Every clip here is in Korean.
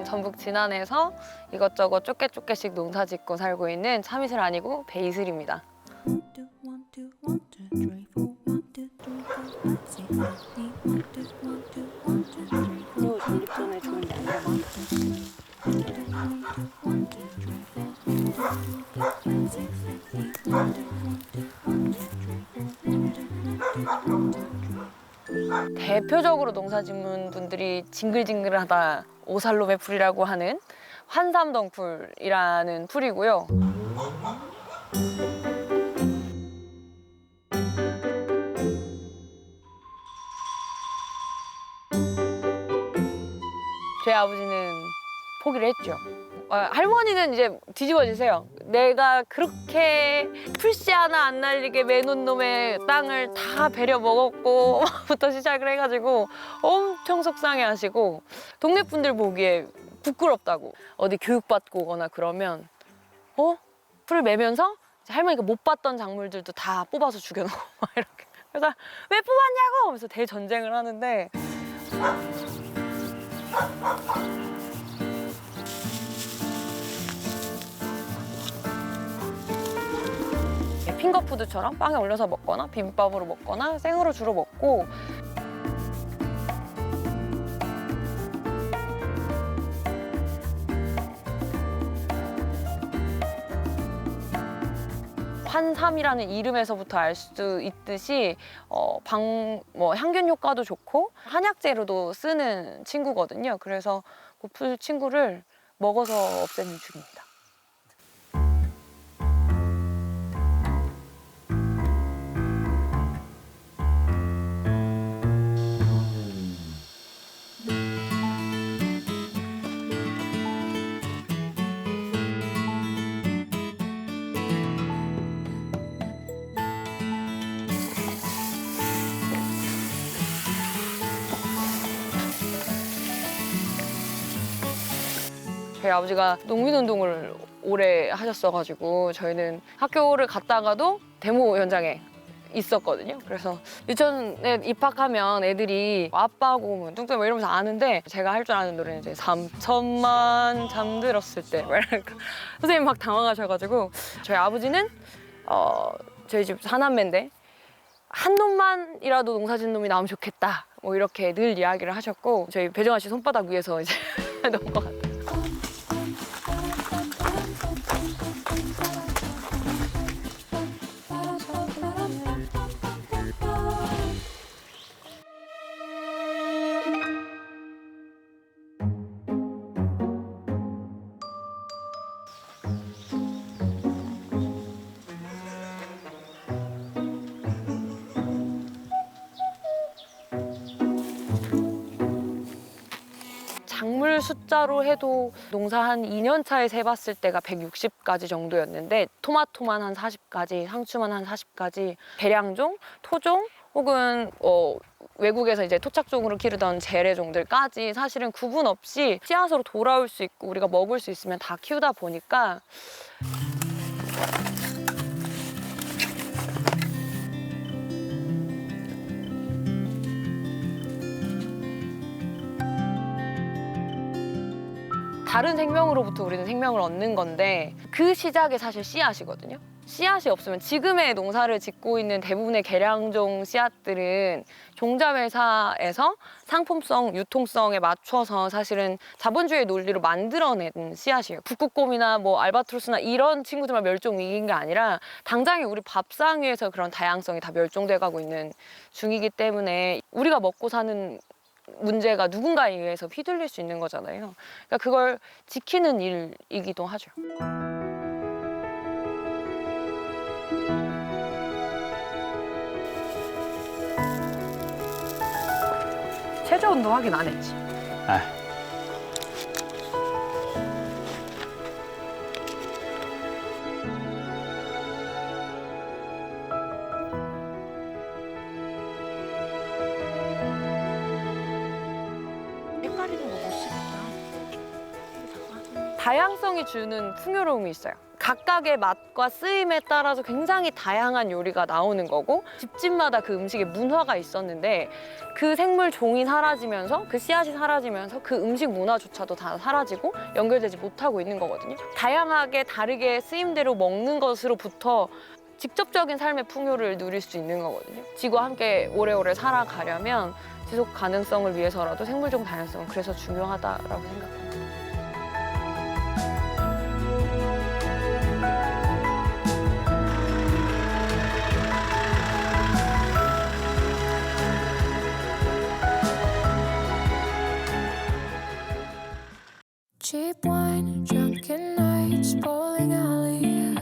전북 진안에서 이것저것 좁게 농사 짓고 살고 있는 참이슬 아니고 베이슬입니다. 또 전립선에 좋은데 안 먹어. 대표적으로 농사 짓는 분들이 징글징글하다 오살롬의 풀이라고 하는 환삼덩풀이라는 풀이고요. 제 아버지는 포기를 했죠. 할머니는 이제 뒤집어지세요. 내가 그렇게 풀씨 하나 안 날리게 매놓은 놈의 땅을 다 베려 먹었고 부터 시작을 해가지고 엄청 속상해하시고 동네 분들 보기에 부끄럽다고 어디 교육받고 오거나 그러면 풀을 매면서 이제 할머니가 못 봤던 작물들도 다 뽑아서 죽여놓고 막 이렇게. 그래서 왜 뽑았냐고 하면서 대전쟁을 하는데 핑거푸드처럼 빵에 올려서 먹거나 비빔밥으로 먹거나 생으로 주로 먹고 환삼이라는 이름에서부터 알 수 있듯이 향균 효과도 좋고 한약재로도 쓰는 친구거든요. 그래서 그 풀 친구를 먹어서 없애는 중입니다. 저희 아버지가 농민운동을 오래 하셨어가지고 저희는 학교를 갔다가도 데모 현장에 있었거든요. 그래서 유치원에 입학하면 애들이 아빠고 뚱뚱 이러면서 아는데 제가 할 줄 아는 노래는 이제 3천만 잠들었을 때 선생님 막 당황하셔가지고 저희 아버지는 저희 집 사남매인데 한 놈만이라도 농사짓는 놈이 나오면 좋겠다 뭐 이렇게 늘 이야기를 하셨고 저희 배정아 씨 손바닥 위에서 이제 놓은 것 같아요. 작물 숫자로 해도 농사 한 2년 차에 세봤을 때가 160가지 정도였는데 토마토만 한 40가지, 상추만 한 40가지, 배량종, 토종 혹은 외국에서 이제 토착종으로 기르던 재래종들까지 사실은 구분 없이 씨앗으로 돌아올 수 있고 우리가 먹을 수 있으면 다 키우다 보니까 다른 생명으로부터 우리는 생명을 얻는 건데 그 시작이 사실 씨앗이거든요. 씨앗이 없으면 지금의 농사를 짓고 있는 대부분의 개량종 씨앗들은 종자회사에서 상품성, 유통성에 맞춰서 사실은 자본주의 논리로 만들어낸 씨앗이에요. 북극곰이나 뭐 알바트로스나 이런 친구들만 멸종 위기인 게 아니라 당장에 우리 밥상 위에서 그런 다양성이 다 멸종돼 가고 있는 중이기 때문에 우리가 먹고 사는 문제가 누군가에 의해서 휘둘릴 수 있는 거잖아요. 그러니까 그걸 지키는 일이기도 하죠. 체조 운동 하긴 안 했지. 다양성이 주는 풍요로움이 있어요. 각각의 맛과 쓰임에 따라서 굉장히 다양한 요리가 나오는 거고 집집마다 그 음식의 문화가 있었는데 그 생물 종이 사라지면서 그 씨앗이 사라지면서 그 음식 문화조차도 다 사라지고 연결되지 못하고 있는 거거든요. 다양하게 다르게 쓰임대로 먹는 것으로부터 직접적인 삶의 풍요를 누릴 수 있는 거거든요. 지구와 함께 오래오래 살아가려면 지속 가능성을 위해서라도 생물종 다양성은 그래서 중요하다라고 생각합니다. Cheap wine, drunken nights, bowling alley.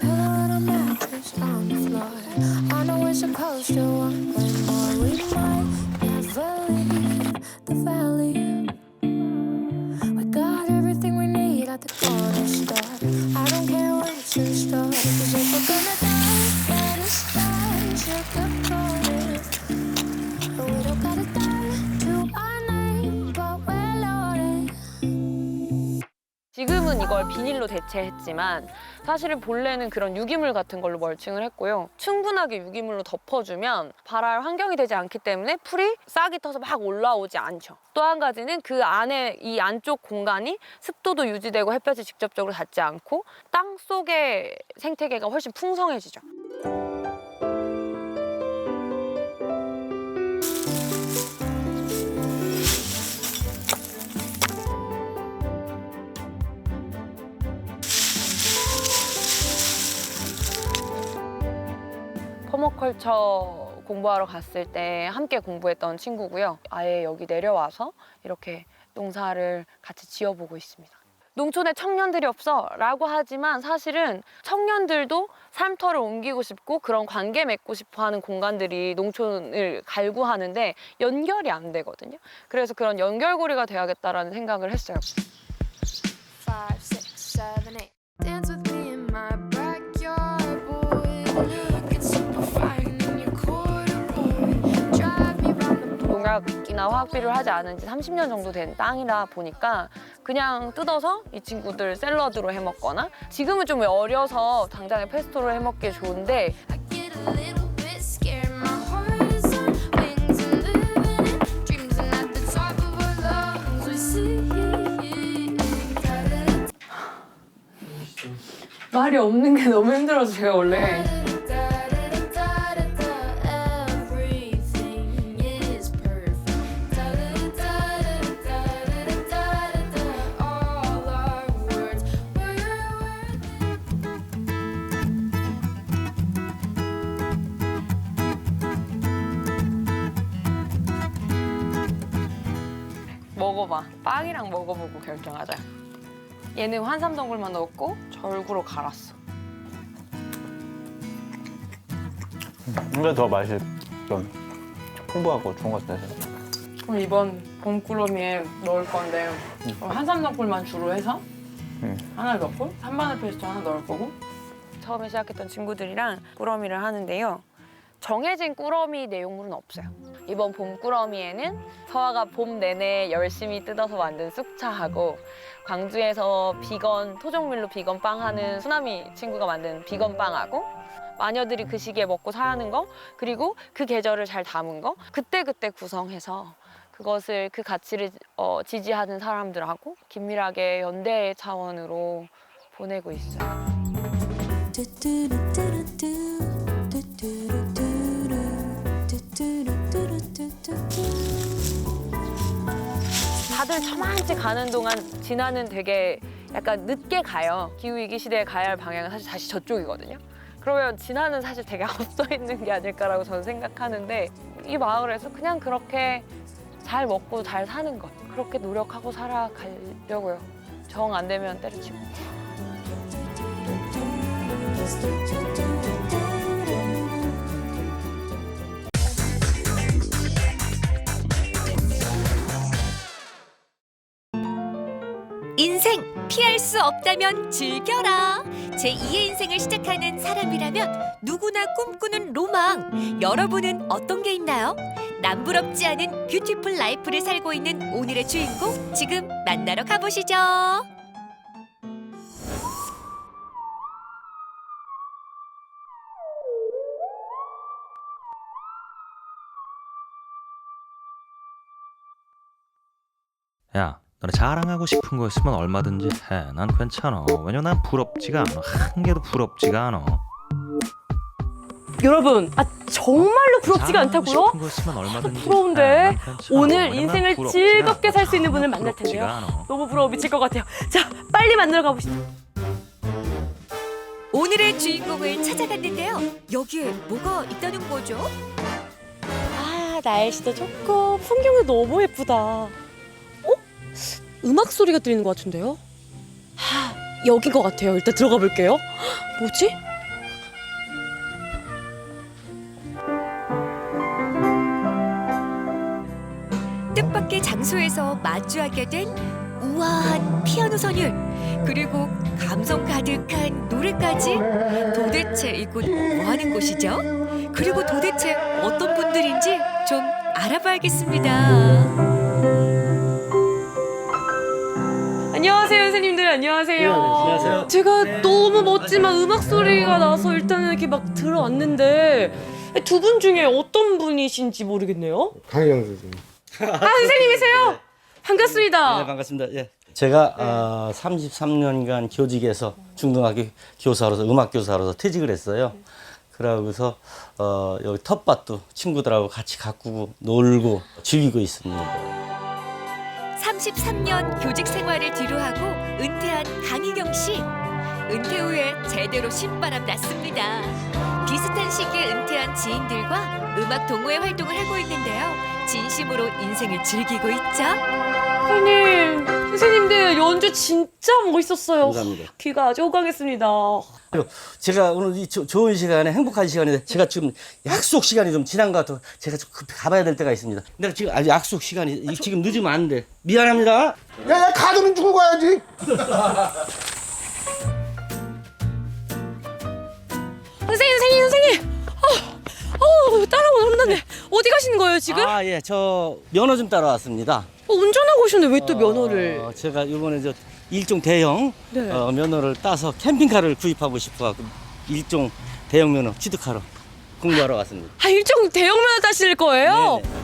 Pillow and a mattress on the floor. I know we're supposed to want way more. We might never leave the valley. We got everything we need at the corner store. I don't care what it's in store. 'Cause if we're gonna die, better start sugar-coated. But we don't gotta die to our name, but we're loaded. 지금은 이걸 비닐로 대체했지만 사실은 본래는 그런 유기물 같은 걸로 멀칭을 했고요. 충분하게 유기물로 덮어주면 발할 환경이 되지 않기 때문에 풀이 싹이 터서 막 올라오지 않죠. 또 한 가지는 그 안에 이 안쪽 공간이 습도도 유지되고 햇볕이 직접적으로 닿지 않고 땅 속의 생태계가 훨씬 풍성해지죠. 퍼머컬처 공부하러 갔을 때 함께 공부했던 친구고요. 아예 여기 내려와서 이렇게 농사를 같이 지어보고 있습니다. 농촌에 청년들이 없어 라고 하지만 사실은 청년들도 삶터를 옮기고 싶고 그런 관계 맺고 싶어 하는 공간들이 농촌을 갈구하는데 연결이 안 되거든요. 그래서 그런 연결고리가 돼야겠다라는 생각을 했어요. 5, 6, 7, 8. Dance with me in my backyard, boy. Look, it's super fine in your corduroy. Drive me round the block. 농약이나 화학비료를 하지 않은 지 30년 정도 된 땅이라 보니까 그냥 뜯어서 이 친구들 샐러드로 해먹거나 지금은 좀 어려서 당장에 페스토로 해먹기 좋은데 I get a little bit scared. My heart is on wings and living in dreams, and at the top of our lungs we sing. 말이 없는 게 너무 힘들어서 제가 원래 Everything is perfect. All our words 먹어봐. 빵이랑 먹어보고 결정하자. 얘는 환삼덩굴만 넣었고 절구로 갈았어. 이게 더 맛이 좀 풍부하고 좋은 것 같아서. 그럼 이번 봄꾸러미에 넣을 건데 한삼덩굴만 주로 해서 하나 넣고 산마늘 페이스토 하나 넣을 거고 처음에 시작했던 친구들이랑 꾸러미를 하는데요. 정해진 꾸러미 내용물은 없어요. 이번 봄꾸러미에는 서아가 봄 내내 열심히 뜯어서 만든 쑥차하고 광주에서 비건 토종밀로 비건 빵 하는 수나미 친구가 만든 비건 빵하고 마녀들이 그 시기에 먹고 사는 거 그리고 그 계절을 잘 담은 거 그때그때 구성해서 그것을 그 가치를 지지하는 사람들하고 긴밀하게 연대 차원으로 보내고 있어요. 다들 저만치 가는 동안 진화는 되게 약간 늦게 가요. 기후위기 시대에 가야 할 방향은 사실 다시 저쪽이거든요. 그러면 진화는 사실 되게 앞서 있는 게 아닐까라고 저는 생각하는데 이 마을에서 그냥 그렇게 잘 먹고 잘 사는 것 그렇게 노력하고 살아가려고요. 정 안 되면 때려치고. 인생 피할 수 없다면 즐겨라. 제2의 인생을 시작하는 사람이라면 누구나 꿈꾸는 로망. 여러분은 어떤 게 있나요? 남부럽지 않은 뷰티풀 라이프를 살고 있는 오늘의 주인공 지금 만나러 가보시죠. 야, 너네 자랑하고 싶은 거 있으면 얼마든지 해. 난 괜찮아. 왜냐면 난 부럽지가 않아. 한 개도 부럽지가 않아. 여러분, 정말로 부럽지가 자랑하고 않다고요? 싶은 거 있으면 얼마든지 부러운데 해. 난 괜찮아. 오늘 왜냐면 난 인생을 부럽지가 즐겁게 않아. 살 수 있는 분을 하나도 만날 텐데요. 부럽지가 않아. 너무 부러워 미칠 것 같아요. 자, 빨리 만나러 가보시죠. 오늘의 주인공을 찾아갔는데요. 여기에 뭐가 있다는 거죠? 아, 날씨도 좋고 풍경도 너무 예쁘다. 어? 음악 소리가 들리는 것 같은데요? 여긴 것 같아요. 일단 들어가 볼게요. 뭐지? 뜻밖의 장소에서 마주하게 된 우아한 피아노 선율, 그리고 감성 가득한 노래까지. 도대체 이곳 뭐 하는 곳이죠? 그리고 도대체 어떤 분들인지 좀 알아봐야겠습니다. 안녕하세요, 선생님들. 안녕하세요. 안녕하세요. 제가 너무 멋지만 음악 소리가 나서 일단은 이렇게 막 들어왔는데 두 분 중에 어떤 분이신지 모르겠네요. 강희영 선생님. 선생님이세요? 반갑습니다. 네, 반갑습니다. 예. 제가 33년간 교직에서 중등학교 교사로서 음악 교사로서 퇴직을 했어요. 그러고서 여기 텃밭도 친구들하고 같이 가꾸고 놀고 즐기고 있습니다. 33년 교직 생활을 뒤로하고 은퇴한 강희경 씨. 은퇴 후에 제대로 신바람 났습니다. 비슷한 시기에 은퇴한 지인들과 음악 동호회 활동을 하고 있는데요. 진심으로 인생을 즐기고 있죠. 선생님들 연주 진짜 멋있었어요. 감사합니다. 귀가 아주 호강했습니다. 그리고 제가 오늘 이 좋은 시간에 행복한 시간인데 제가 지금 약속 시간이 좀 지난 것 같아서 제가 좀 급히 가봐야 될 때가 있습니다. 내가 지금 아직 약속 시간이 지금 늦으면 안 돼. 미안합니다. 야, 카드는 주고 가야지. 선생님. 따라오면 혼났네. 어디 가시는 거예요 지금? 아, 예. 저 면허 좀 따러 왔습니다. 운전하고 오셨는데 왜 또 면허를? 제가 이번에 저 일종 대형 네. 면허를 따서 캠핑카를 구입하고 싶어갖고 일종 대형 면허 취득하러 공부하러 왔습니다. 일종 대형 면허 따실 거예요? 네네.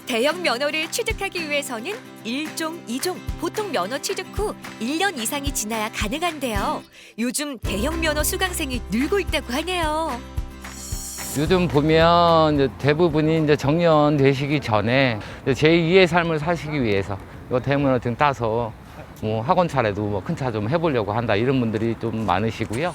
대형 면허를 취득하기 위해서는 1종, 2종, 보통 면허 취득 후 1년 이상이 지나야 가능한데요. 요즘 대형 면허 수강생이 늘고 있다고 하네요. 요즘 보면 이제 대부분이 이제 정년 되시기 전에 제2의 삶을 사시기 위해서 이거 대면허증 따서 뭐 학원 차라도 뭐 큰 차 좀 해보려고 한다 이런 분들이 좀 많으시고요.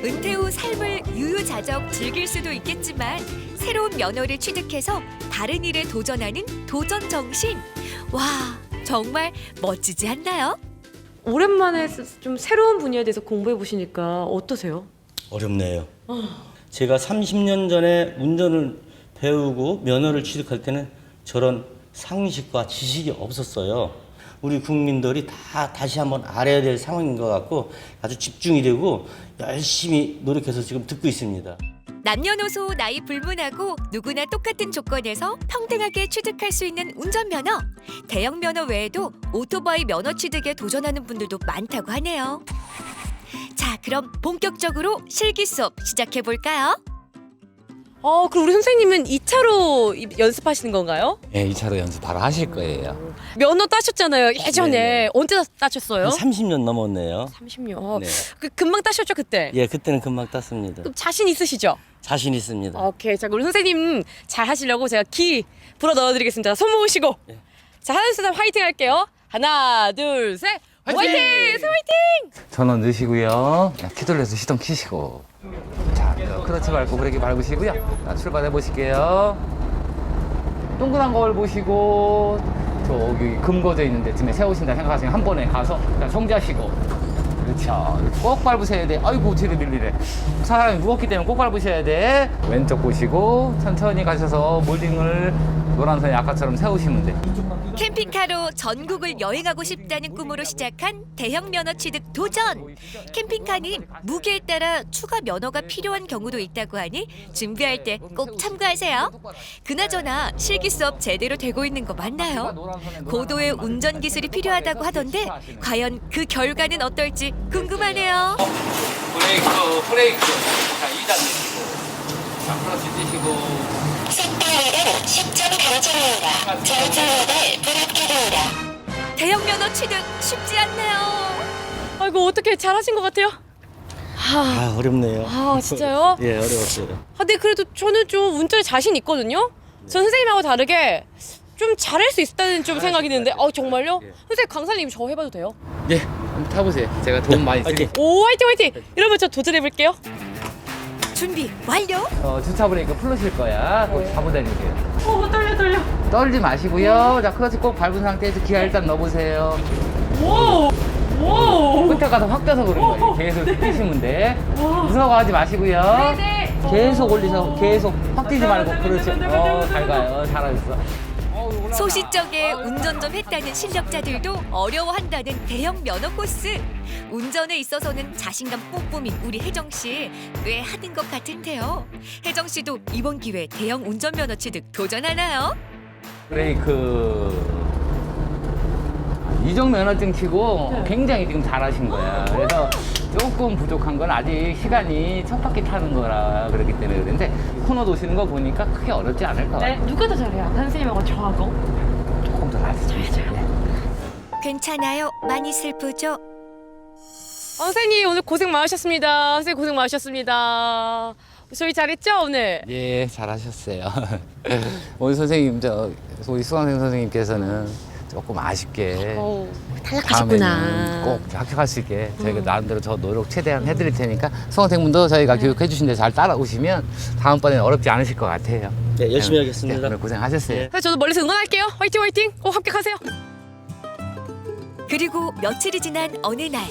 은퇴 후 삶을 유유자적 즐길 수도 있겠지만 새로운 면허를 취득해서 다른 일에 도전하는 도전 정신. 와, 정말 멋지지 않나요? 오랜만에 좀 새로운 분야에 대해서 공부해 보시니까 어떠세요? 어렵네요. 제가 30년 전에 운전을 배우고 면허를 취득할 때는 저런 상식과 지식이 없었어요. 우리 국민들이 다 다시 한번 알아야 될 상황인 것 같고 아주 집중이 되고 열심히 노력해서 지금 듣고 있습니다. 남녀노소 나이 불문하고 누구나 똑같은 조건에서 평등하게 취득할 수 있는 운전면허. 대형 면허 외에도 오토바이 면허 취득에 도전하는 분들도 많다고 하네요. 자, 그럼 본격적으로 실기 수업 시작해 볼까요? 그럼 우리 선생님은 2차로 연습하시는 건가요? 네, 2차로 연습 바로 하실 거예요. 면허 따셨잖아요. 예전에. 네네. 언제 따셨어요? 30년 넘었네요. 30년. 네. 금방 따셨죠 그때? 예, 그때는 금방 땄습니다. 그럼 자신 있으시죠? 자신 있습니다. 오케이. 자, 우리 선생님 잘 하시려고 제가 키 불어 넣어드리겠습니다. 손 모으시고. 네. 자, 하나, 둘, 셋 화이팅 할게요. 하나, 둘, 셋. 화이팅! 화이팅! 전원 넣으시고요. 키 돌려서 시동 키시고. 자, 크러치 밟고 브레이크 밟으시고요. 자, 출발해 보실게요. 동그란 거울 보시고 저기 금 거져 있는 데쯤에 세우신다 생각하시면 한 번에 가서 정지하시고. 그렇죠. 꼭 밟으셔야 돼. 아이고 뒤로 밀리래. 사람이 무겁기 때문에 꼭 밟으셔야 돼. 왼쪽 보시고 천천히 가셔서 몰딩을 노란선에 아까처럼 세우시면 돼. 캠핑카로 전국을 여행하고 싶다는 꿈으로 시작한 대형 면허 취득 도전. 캠핑카는 무게에 따라 추가 면허가 필요한 경우도 있다고 하니 준비할 때 꼭 참고하세요. 그나저나 실기 수업 제대로 되고 있는 거 맞나요? 고도의 운전 기술이 필요하다고 하던데 과연 그 결과는 어떨지 궁금하네요. 브레이크. 자, 2단 내시고. 자, 크러치 뛰시고. 색깔은 10점 감점입니다. 전투력을 부럽게 됩니다. 대형 면허 취득 쉽지 않네요. 아이고 어떻게 잘하신 것 같아요? 아, 어렵네요. 아 진짜요? 예, 어려웠어요. 아, 근데 그래도 저는 좀 운전에 자신 있거든요. 전 선생님하고 다르게 좀 잘할 수 있다는 좀 생각이 드는데, 정말요? 예. 선생님 강사님 저 해봐도 돼요? 예, 한번 타보세요. 제가 도움 많이 드릴게요. 오 화이팅 화이팅! 이러면 저 도전해볼게요. 준비 완료. 주차 브레이크 풀으실 거야. 꼭 잡아다니세요. 떨려. 떨지 마시고요. 자, 클러치 꼭 밟은 상태에서 기아 일단 넣어보세요. 오! 끝에 가서 확 떠서 그런 거예요. 계속 뛰시면 돼. 무서워하지 마시고요. 네네. 계속 올리셔. 계속 확 뛰지 말고. 그렇지. 잘 가요. 잘하셨어. 소시적에 운전 좀 했다는 실력자들도 어려워한다는 대형 면허 코스. 운전에 있어서는 자신감 뿜뿜인 우리 혜정 씨 꽤 하는 것 같은데요. 혜정 씨도 이번 기회에 대형 운전 면허 취득 도전하나요? 브레이크. 이종 면허증 치고 굉장히 지금 잘하신 거야. 그래서 조금 부족한 건 아직 시간이 첫 바퀴 타는 거라 그렇기 때문에 그런데 코너 도시는 거 보니까 크게 어렵지 않을 것 같아요. 누가 더 잘해요? 선생님하고 저하고? 조금 더 나을 수 있어요. 괜찮아요. 많이 슬프죠? 선생님 오늘 고생 많으셨습니다. 선생님 고생 많으셨습니다. 저희 잘했죠 오늘? 예, 잘하셨어요. 오늘 선생님, 우리 수강생 선생님께서는 조금 아쉽게 다음에는 꼭 합격할 수 있게 저희가 나름대로 저 노력 최대한 해드릴 테니까 수강생분도 저희가 교육해 주신 데 잘 따라오시면 다음번에는 어렵지 않으실 것 같아요. 네, 열심히 하겠습니다. 네, 오늘 고생하셨어요. 네. 저도 멀리서 응원할게요. 화이팅 화이팅! 꼭 합격하세요. 그리고 며칠이 지난 어느 날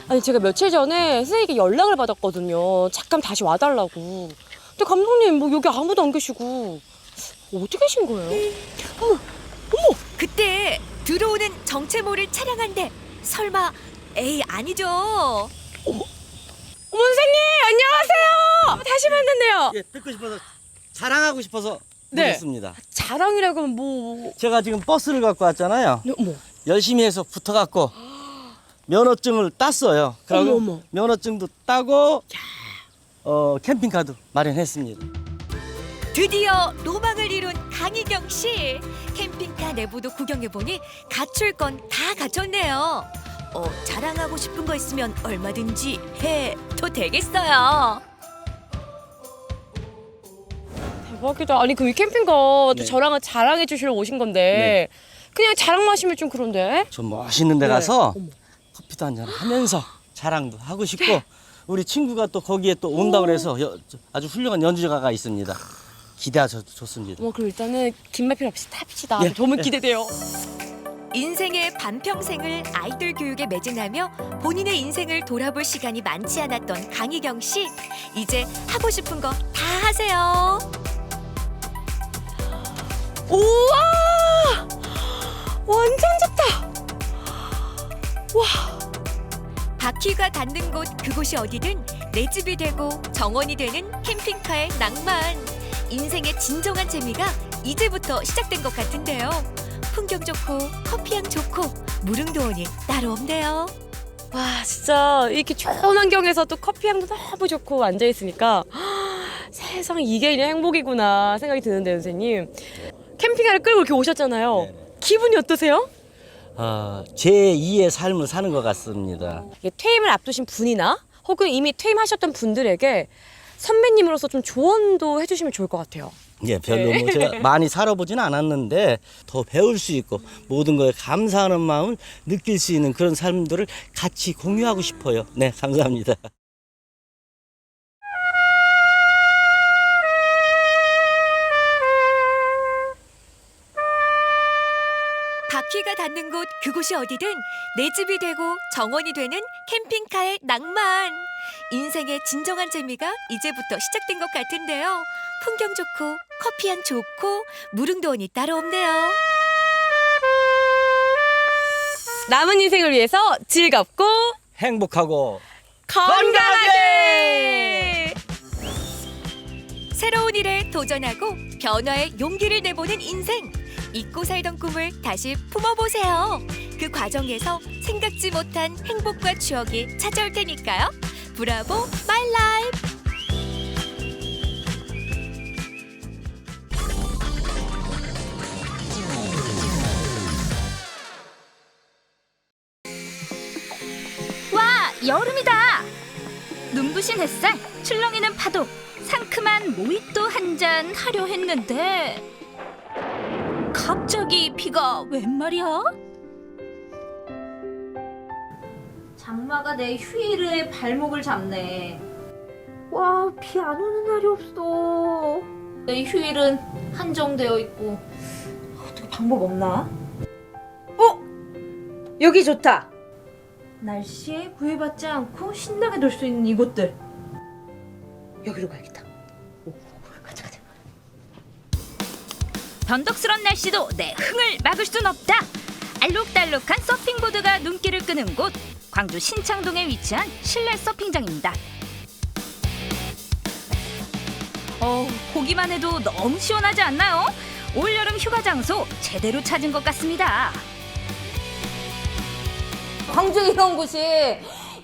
아니 제가 며칠 전에 선생님께 연락을 받았거든요. 잠깐 다시 와달라고. 근데 감독님 뭐 여기 아무도 안 계시고 어디 계신 거예요? 그때 들어오는 정체모를 차량한데 설마 에이 아니죠? 어머 선생님 안녕하세요. 다시 만났네요. 예, 뵙고 싶어서 자랑하고 싶어서 네. 보냈습니다. 자랑이라고 하면 뭐? 제가 지금 버스를 갖고 왔잖아요. 어머. 열심히 해서 붙어갖고 면허증을 땄어요. 그리고 어머. 면허증도 따고 캠핑카도 마련했습니다. 드디어 로망을 이룬 강희경 씨. 캠핑카 내부도 구경해보니 갖출 건 다 갖췄네요. 자랑하고 싶은 거 있으면 얼마든지 해도 되겠어요. 대박이다. 아니 그 캠핑카 또 네. 저랑은 자랑해 주시러 오신 건데 그냥 자랑 마시면 좀 그런데? 좀 멋있는 데 가서 어머. 커피도 한잔 하면서 자랑도 하고 싶고 우리 친구가 또 거기에 또 온다고 그래서 아주 훌륭한 연주자가 있습니다. 기대하셔도 좋습니다. 그럼 일단은 긴 말 필요 없이 탑시다. 예. 너무 기대돼요. 인생의 반평생을 아이들 교육에 매진하며 본인의 인생을 돌아볼 시간이 많지 않았던 강희경 씨. 이제 하고 싶은 거 다 하세요. 우와! 완전 좋다. 바퀴가 닿는 곳 그곳이 어디든 내 집이 되고 정원이 되는 캠핑카의 낭만. 인생의 진정한 재미가 이제부터 시작된 것 같은데요. 풍경 좋고 커피향 좋고 무릉도원이 따로 없네요. 와 진짜 이렇게 좋은 환경에서 또 커피 향도 너무 좋고 앉아 있으니까 세상 이게 그냥 행복이구나 생각이 드는데 선생님. 캠핑카를 끌고 이렇게 오셨잖아요. 네네. 기분이 어떠세요? 제2의 삶을 사는 것 같습니다. 이게 퇴임을 앞두신 분이나 혹은 이미 퇴임하셨던 분들에게 선배님으로서 좀 조언도 해주시면 좋을 것 같아요. 예, 별로 뭐 제가 많이 살아보지는 않았는데 더 배울 수 있고 모든 거에 감사하는 마음을 느낄 수 있는 그런 삶들을 같이 공유하고 싶어요. 네, 감사합니다. 바퀴가 닿는 곳 그곳이 어디든 내 집이 되고 정원이 되는 캠핑카의 낭만. 인생의 진정한 재미가 이제부터 시작된 것 같은데요. 풍경 좋고 커피향 좋고 무릉도원이 따로 없네요. 남은 인생을 위해서 즐겁고 행복하고 건강하게! 새로운 일에 도전하고 변화의 용기를 내보는 인생. 잊고 살던 꿈을 다시 품어보세요. 그 과정에서 생각지 못한 행복과 추억이 찾아올 테니까요. 브라보 마이 라이프. 와, 여름이다. 눈부신 햇살, 출렁이는 파도, 상큼한 모히또 한 잔 하려 했는데 갑자기 비가 웬 말이야? 장마가 내 휴일에 발목을 잡네. 와, 비 안 오는 날이 없어. 내 휴일은 한정되어 있고 어떻게 방법 없나? 여기 좋다. 날씨에 구애받지 않고 신나게 놀 수 있는 이곳들. 여기로 가야겠다. 가자. 변덕스런 날씨도 내 흥을 막을 순 없다. 알록달록한 서핑보드가 눈길을 끄는 곳, 광주 신창동에 위치한 실내 서핑장입니다. 보기만 해도 너무 시원하지 않나요? 올여름 휴가 장소 제대로 찾은 것 같습니다. 광주에 이런 곳이,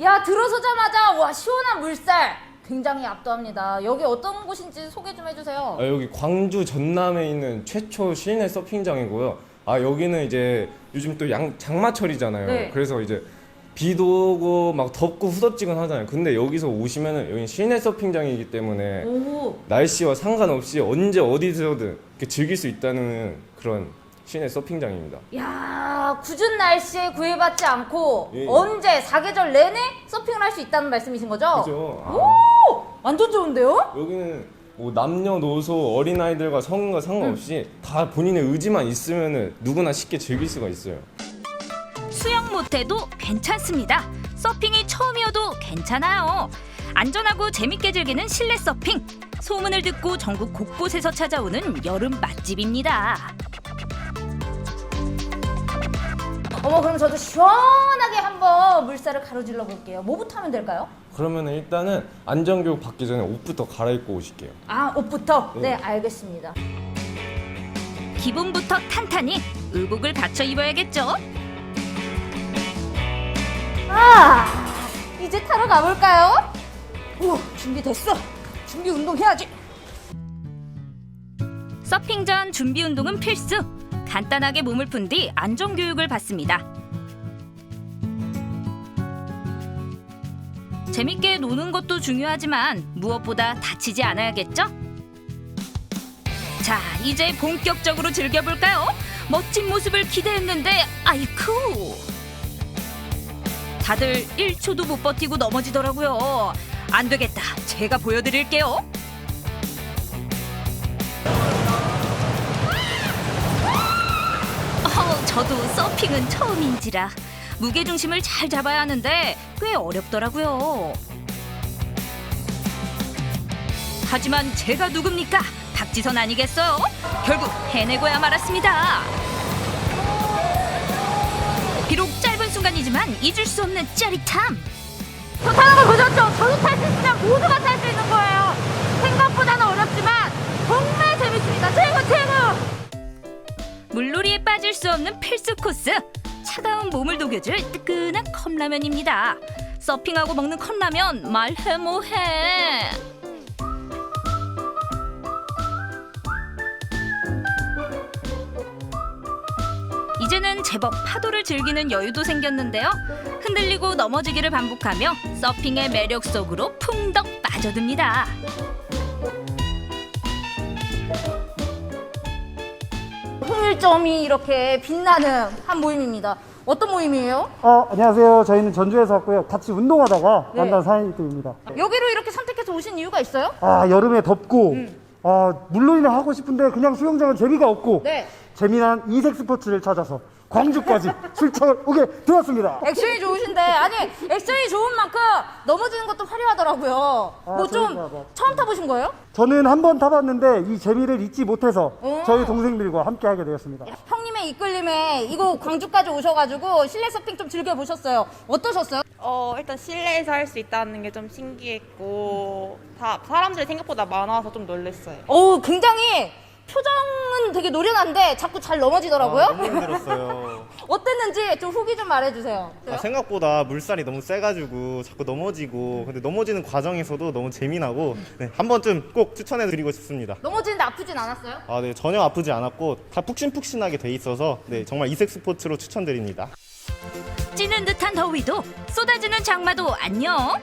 야, 들어서자마자 와, 시원한 물살 굉장히 압도합니다. 여기 어떤 곳인지 소개 좀 해주세요. 여기 광주 전남에 있는 최초 실내 서핑장이고요. 여기는 이제 요즘 또 장마철이잖아요. 네. 그래서 이제 비도 오고 막 덥고 후덥지근하잖아요. 근데 여기서 오시면은 여기 실내 서핑장이기 때문에 날씨와 상관없이 언제 어디서든 이렇게 즐길 수 있다는 그런 실내 서핑장입니다. 야, 굳은 날씨에 구애받지 않고 예. 언제 사계절 내내 서핑을 할 수 있다는 말씀이신 거죠? 그죠? 오, 완전 좋은데요? 여기는 뭐 남녀노소 어린아이들과 성인과 상관없이 다 본인의 의지만 있으면은 누구나 쉽게 즐길 수가 있어요. 수영 못해도 괜찮습니다. 서핑이 처음이어도 괜찮아요. 안전하고 재밌게 즐기는 실내 서핑. 소문을 듣고 전국 곳곳에서 찾아오는 여름 맛집입니다. 어머, 그럼 저도 시원하게 한번 물살을 가로질러 볼게요. 뭐부터 하면 될까요? 그러면은 일단은 안전교육 받기 전에 옷부터 갈아입고 오실게요. 옷부터? 네, 알겠습니다. 기본부터 탄탄히 의복을 갖춰 입어야겠죠? 이제 타러 가볼까요? 우와, 준비됐어. 준비 운동해야지. 서핑 전 준비 운동은 필수. 간단하게 몸을 푼 뒤 안전교육을 받습니다. 재밌게 노는 것도 중요하지만 무엇보다 다치지 않아야겠죠? 자, 이제 본격적으로 즐겨볼까요? 멋진 모습을 기대했는데 아이쿠! 다들 1초도 못 버티고 넘어지더라고요. 안 되겠다. 제가 보여드릴게요. 저도 서핑은 처음인지라 무게중심을 잘 잡아야 하는데 꽤 어렵더라고요. 하지만 제가 누굽니까? 박지선 아니겠어요? 결국 해내고야 말았습니다. 비록 짧은 순간이지만 잊을 수 없는 짜릿함. 저 타는 거 보셨죠? 저도 탈 수 있으면 모두가 탈 수 있는 거예요. 생각보다는 어렵지만 정말 재밌습니다. 최고! 물놀이에 빠질 수 없는 필수 코스. 차가운 몸을 녹여줄 뜨끈한 컵라면입니다. 서핑하고 먹는 컵라면 말해 뭐해. 이제는 제법 파도를 즐기는 여유도 생겼는데요. 흔들리고 넘어지기를 반복하며 서핑의 매력 속으로 풍덩 빠져듭니다. 홍일점이 이렇게 빛나는 한 모임입니다. 어떤 모임이에요? 안녕하세요. 저희는 전주에서 왔고요. 같이 운동하다가 네. 만난 사장님들입니다. 여기로 이렇게 선택해서 오신 이유가 있어요? 여름에 덥고 물놀이는 하고 싶은데 그냥 수영장은 재미가 없고 네. 재미난 이색 스포츠를 찾아서 광주까지 출장을 오게 되었습니다. 액션이 좋으신데, 아니, 액션이 좋은 만큼 넘어지는 것도 화려하더라고요. 뭐 좀 처음 타보신 거예요? 저는 한 번 타봤는데 이 재미를 잊지 못해서 저희 동생들과 함께 하게 되었습니다. 형님의 이끌림에 이거 광주까지 오셔가지고 실내 서핑 좀 즐겨보셨어요. 어떠셨어요? 일단 실내에서 할 수 있다는 게 좀 신기했고 사람들이 생각보다 많아서 좀 놀랐어요. 굉장히 표정은 되게 노련한데 자꾸 잘 넘어지더라고요. 너무 힘들었어요. 어땠는지 좀 후기 좀 말해주세요. 생각보다 물살이 너무 세가지고 자꾸 넘어지고, 근데 넘어지는 과정에서도 너무 재미나고, 네, 한 번쯤 꼭 추천해드리고 싶습니다. 넘어지는데 아프진 않았어요? 네, 전혀 아프지 않았고 다 푹신푹신하게 돼 있어서 네, 정말 이색 스포츠로 추천드립니다. 찌는 듯한 더위도 쏟아지는 장마도 안녕.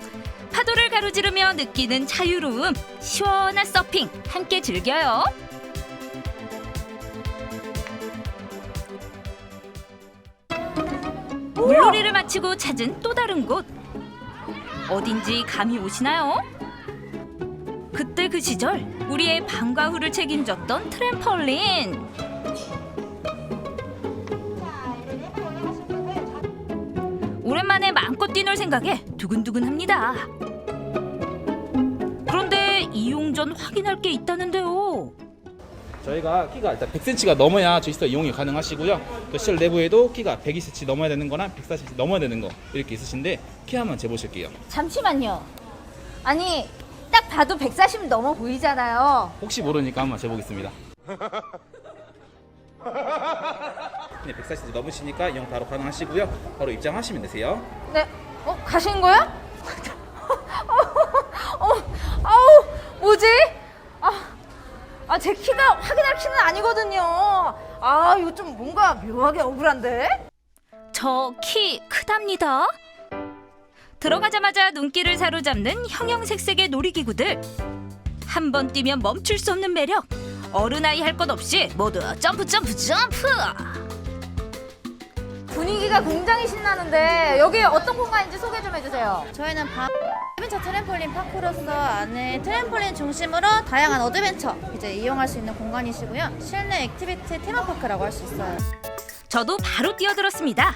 파도를 가로지르며 느끼는 자유로움, 시원한 서핑 함께 즐겨요. 물놀이를 마치고 찾은 또 다른 곳. 어딘지 감이 오시나요? 그때 그 시절 우리의 방과 후를 책임졌던 트램펄린. 오랜만에 마음껏 뛰놀 생각에 두근두근합니다. 그런데 이용 전 확인할 게 있다는데요. 저희가 키가 일단 100cm가 넘어야 저희 시설 이용이 가능하시고요. 또 시설 내부에도 키가 120cm 넘어야 되는 거나 140cm 넘어야 되는 거 이렇게 있으신데 키 한번 재보실게요. 잠시만요. 아니 딱 봐도 140 넘어 보이잖아요. 혹시 모르니까 한번 재보겠습니다. 네, 140cm 넘으시니까 이용 바로 가능하시고요. 바로 입장하시면 되세요. 네. 가시는 거야? 아우 뭐지? 제 키가 확인할 키는 아니거든요. 이거 좀 뭔가 묘하게 억울한데? 저 키 크답니다. 들어가자마자 눈길을 사로잡는 형형색색의 놀이기구들. 한 번 뛰면 멈출 수 없는 매력. 어른아이 할 것 없이 모두 점프 점프 점프. 분위기가 굉장히 신나는데 여기 어떤 공간인지 소개 좀 해주세요. 저희는 어드벤처 트램폴린 파크로서 안에 트램폴린 중심으로 다양한 어드벤처 이제 이용할 수 있는 공간이시고요. 실내 액티비티 테마파크라고 할 수 있어요. 저도 바로 뛰어들었습니다.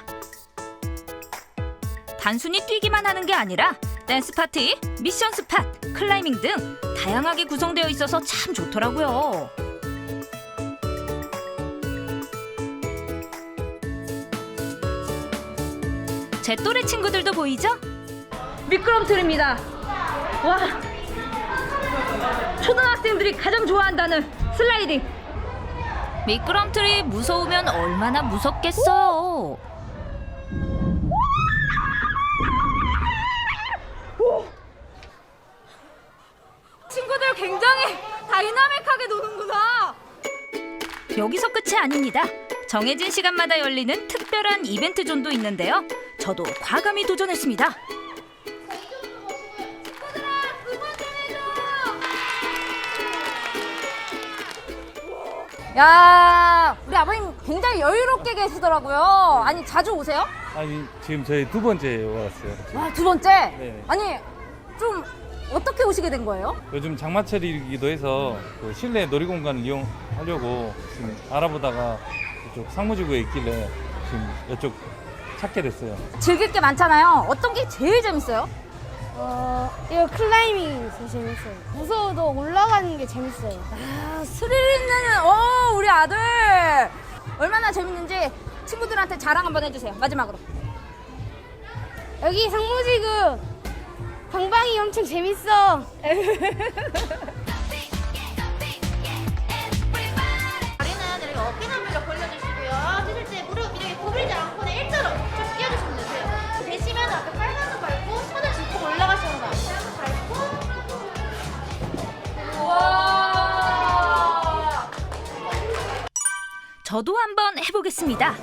단순히 뛰기만 하는 게 아니라 댄스 파티, 미션 스팟, 클라이밍 등 다양하게 구성되어 있어서 참 좋더라고요. 제 또래 친구들도 보이죠? 미끄럼틀입니다. 와, 초등학생들이 가장 좋아한다는 슬라이딩. 미끄럼틀이 무서우면 얼마나 무섭겠어요. 친구들 굉장히 다이나믹하게 노는구나. 여기서 끝이 아닙니다. 정해진 시간마다 열리는 특별한 이벤트 존도 있는데요. 저도 과감히 도전했습니다. 야, 우리 아버님 굉장히 여유롭게 계시더라고요. 아니, 자주 오세요? 아니, 지금 저희 두 번째 왔어요. 와, 두 번째? 네네. 아니, 좀 어떻게 오시게 된 거예요? 요즘 장마철이기도 해서 그 실내 놀이공간을 이용하려고 지금 알아보다가 이쪽 상무지구에 있길래 지금 이쪽 찾게 됐어요. 즐길 게 많잖아요. 어떤 게 제일 재밌어요? 이거 클라이밍이 제일 재밌어요. 무서워도 올라가는 게 재밌어요. 스릴 있는 우리 아들 얼마나 재밌는지 친구들한테 자랑 한번 해주세요. 마지막으로. 여기 상무지구 방방이 엄청 재밌어. 다리는 이렇게 어깨나 물려 벌려주시고요. 뛰실 때 무릎 이렇게 구부리지 않고 일자로 쭉 뛰어주시면 되세요. 되시면 앞에 팔다는 밟고 손을 짚고 올라가시는 거예요. 저도 한번 해보겠습니다.